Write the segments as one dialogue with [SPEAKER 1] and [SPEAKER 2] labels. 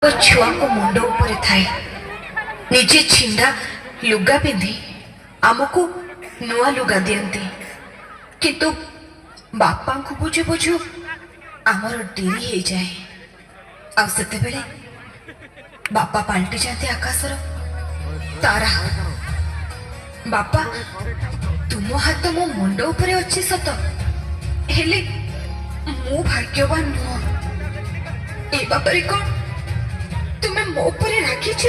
[SPEAKER 1] छुआ को मुंड उपरे थाए निजे छिंडा लुगा पिंधि आमको नुआ लुगा दियंती किंतु बापा को बुझु बुझु आमर डेरी हो जाए आते बेले बापा पाल्टी जाते आकाशर तारा बापा तुम हाथ मो मुंड उपरे अच्छी सत हेले मु भाग्यवान नुह ए बापरे कौन तुम्हें मो पर राखीच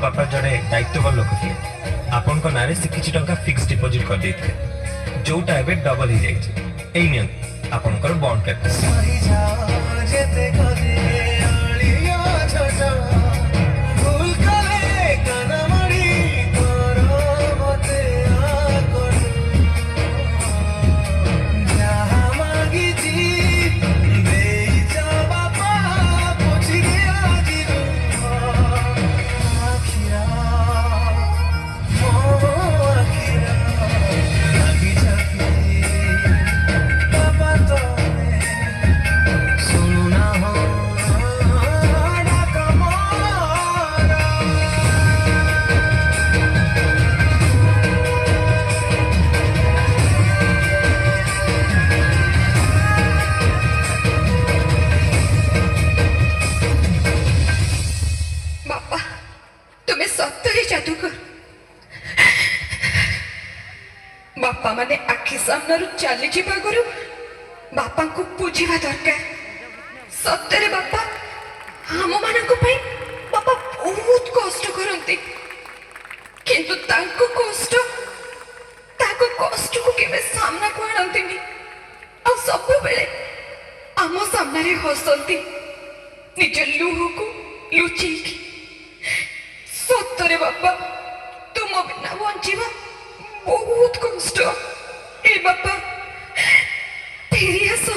[SPEAKER 2] बापा जड़े दायित्ववान लोक थे आपण को नारे से किछि टंका फिक्स डिपॉजिट कर देते जोटा एबे डबल ही जाइछि एई नियन आपण कर बॉन्ड
[SPEAKER 1] बापा माने आखि सामने चली जावा गुरु बापा को बुझा दरकार सत्य बापा हम मानक बापा बहुत कष्ट करते किंतु तांको कष्ट को केवे सामना को आनंती आ सब बेले आम सामने हसती निज लुह को लुचि सत्य बापा तुम बिना बंचीवा बहुत कष्ट ए बापा फेरी आस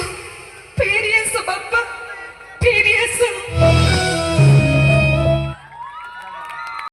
[SPEAKER 1] बापा फेरी आस।